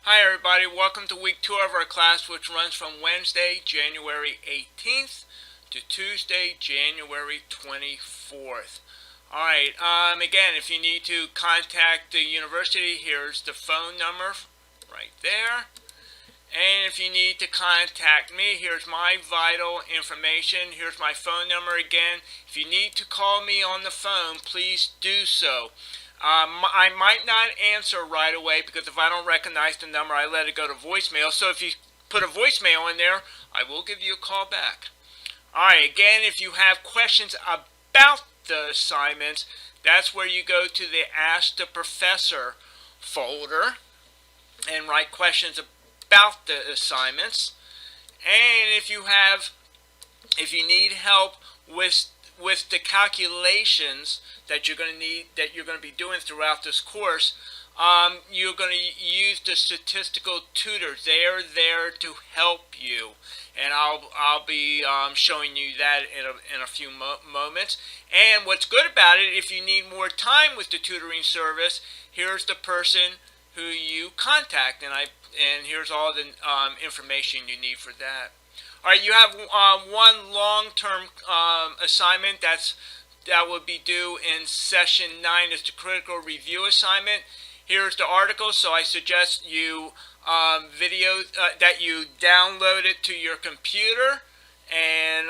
Hi everybody, welcome to week 2 of our class, which runs from Wednesday, January 18th to Tuesday, January 24th. Alright, again, if you need to contact the university, here's the phone number right there. And if you need to contact me, here's my vital information. Here's my phone number again. If you need to call me on the phone, please do so. I might not answer right away because if I don't recognize the number, I let it go to voicemail. So if you put a voicemail in there, I will give you a call back. Alright, again, if you have questions about the assignments, that's where you go to the Ask the Professor folder and write questions about the assignments. And if you need help with the calculations that you're going to be doing throughout this course, you're going to use the statistical tutors. They are there to help you, and I'll be showing you that in a few moments. And what's good about it, if you need more time with the tutoring service, here's the person who you contact, and here's all the information you need for that. All right, you have one long-term assignment that will be due in session 9. It's the critical review assignment. Here's the article, so I suggest you that you download it to your computer and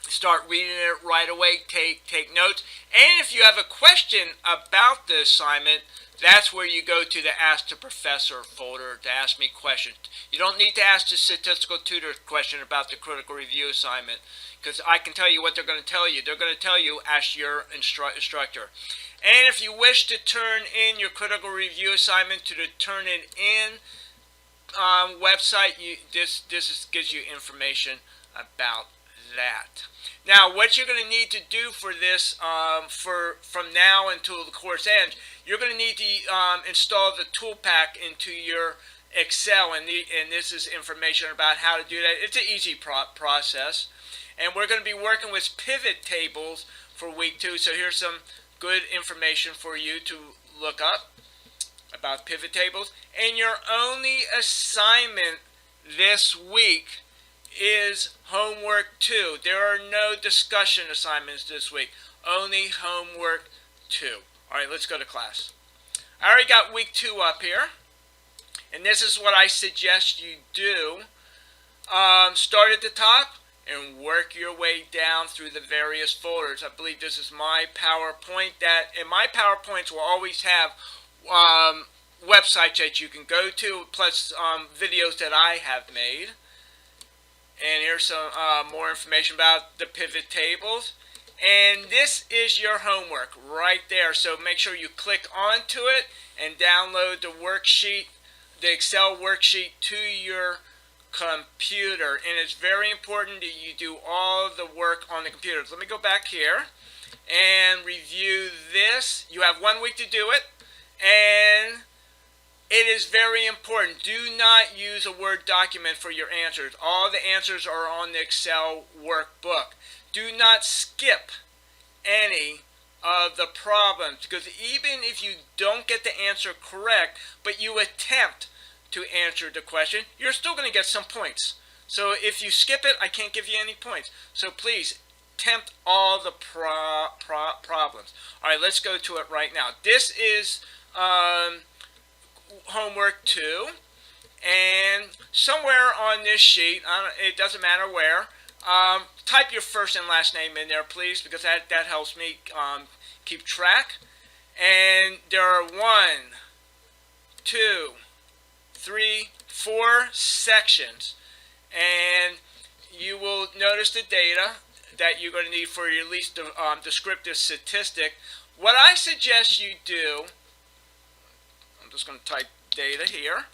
start reading it right away. Take notes. And if you have a question about the assignment, that's where you go to the Ask the Professor folder to ask me questions. You don't need to ask the statistical tutor question about the critical review assignment, because I can tell you what they're going to tell you. They're going to tell you, ask your instructor. And if you wish to turn in your critical review assignment to the Turn It In website, this gives you information about that. Now, what you're going to need to do for this, from now until the course ends, you're going to need to install the tool pack into your Excel, and this is information about how to do that. It's an easy process, and we're going to be working with pivot tables for week 2. So here's some good information for you to look up about pivot tables. And your only assignment this week is homework 2. There are no discussion assignments this week. Only homework 2. Alright, let's go to class. I already got week 2 up here. And this is what I suggest you do. Start at the top and work your way down through the various folders. I believe this is my PowerPoint. And my PowerPoints will always have websites that you can go to, plus videos that I have made. And here's some more information about the pivot tables. And this is your homework right there. So make sure you click onto it and download the worksheet, the Excel worksheet, to your computer. And it's very important that you do all of the work on the computer. So let me go back here and review this. You have 1 week to do it, and it is very important. Do not use a Word document for your answers. All the answers are on the Excel workbook. Do not skip any of the problems, because even if you don't get the answer correct, but you attempt to answer the question, you're still going to get some points. So if you skip it, I can't give you any points. So please attempt all the problems. All right, let's go to it right now. This is homework 2, and somewhere on this sheet, it doesn't matter where, type your first and last name in there, please, because that helps me keep track. And there are 1, 2, 3, 4 sections, and you will notice the data that you're going to need for your least descriptive statistic. What I suggest you do, I'm just going to type data here.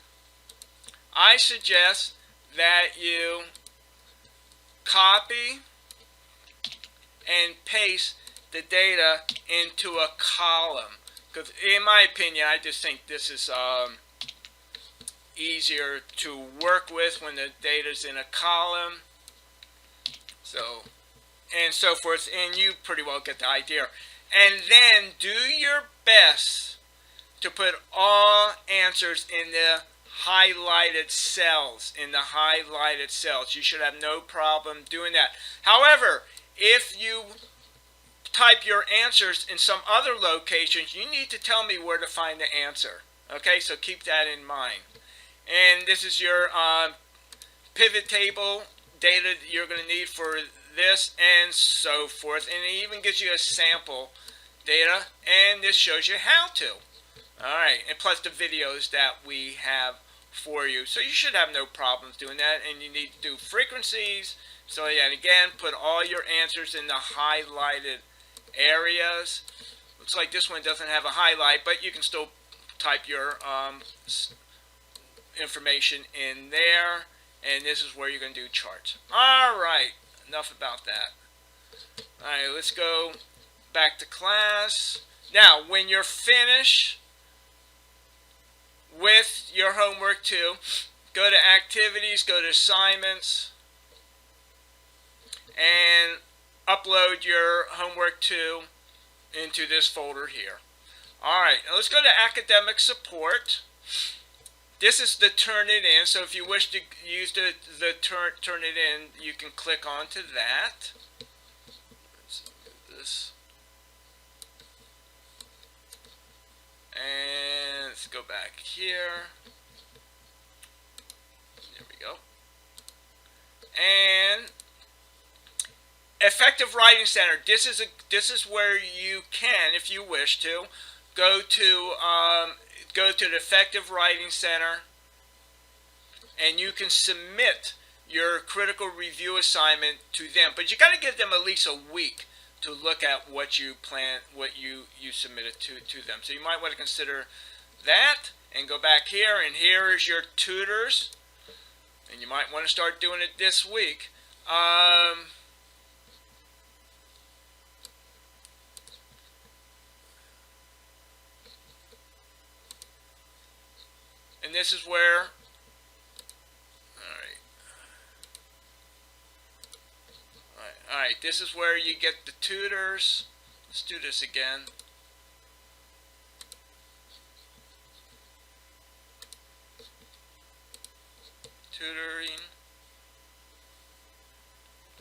I suggest that you copy and paste the data into a column, because in my opinion, I just think this is easier to work with when the data is in a column, so and so forth, and you pretty well get the idea. And then do your best to put all answers in the highlighted cells. You should have no problem doing that. However, if you type your answers in some other locations, you need to tell me where to find the answer. Okay, so keep that in mind. And this is your pivot table data that you're going to need for this and so forth. And it even gives you a sample data, and this shows you how to. Alright, and plus the videos that we have for you. So you should have no problems doing that. And you need to do frequencies. So yeah, and again, put all your answers in the highlighted areas. Looks like this one doesn't have a highlight, but you can still type your information in there. And this is where you're going to do charts. Alright, enough about that. Alright, let's go back to class. Now, when you're finished with your homework too, go to activities, go to assignments, and upload your homework too into this folder here. Alright, now let's go to academic support. This is the turn it in, so if you wish to use the turn it in, you can click onto that. Let's move this. And let's go back here. There we go. And Effective Writing Center. This is where you can, if you wish to, go to the Effective Writing Center, and you can submit your critical review assignment to them. But you got to give them at least a week to look at what you submitted to them. So you might want to consider that, and go back here, and here is your tutors, and you might want to start doing it this week. And this is where, alright, this is where you get the tutors. Let's do this again. Tutoring.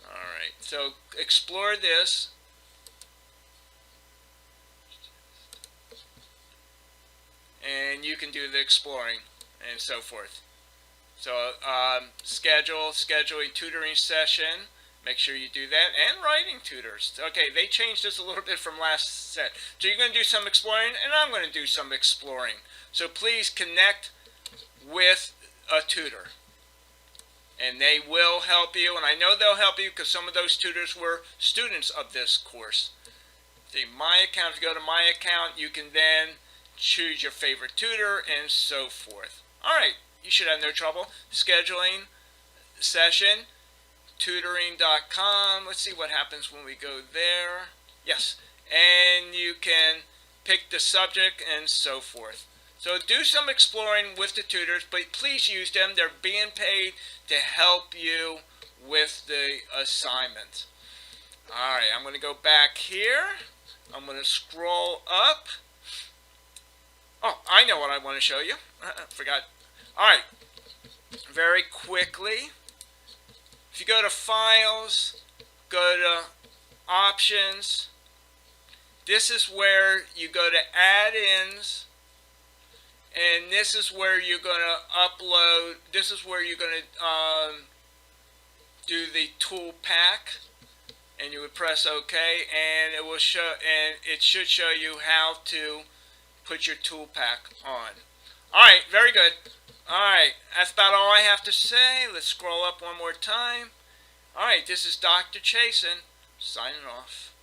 Alright, so explore this. And you can do the exploring and so forth. So scheduling tutoring session, make sure you do that, and writing tutors. Okay, they changed this a little bit from last set. So you're going to do some exploring, and I'm going to do some exploring. So please connect with a tutor, and they will help you, and I know they'll help you because some of those tutors were students of this course. The My Account, if you go to My Account, you can then choose your favorite tutor and so forth. Alright, you should have no trouble. Scheduling session, tutoring.com. Let's see what happens when we go there. Yes, and you can pick the subject and so forth. So do some exploring with the tutors, but please use them. They're being paid to help you with the assignment. Alright, I'm going to go back here. I'm going to scroll up. Oh, I know what I want to show you. Forgot. Alright, very quickly. If you go to Files, go to Options. This is where you go to Add-ins. And this is where you're going to upload. This is where you're going to do the tool pack. And you would press OK. And it will show. And it should show you how to put your tool pack on. Alright, very good. Alright, that's about all I have to say. Let's scroll up one more time. Alright, this is Dr. Chasen, signing off.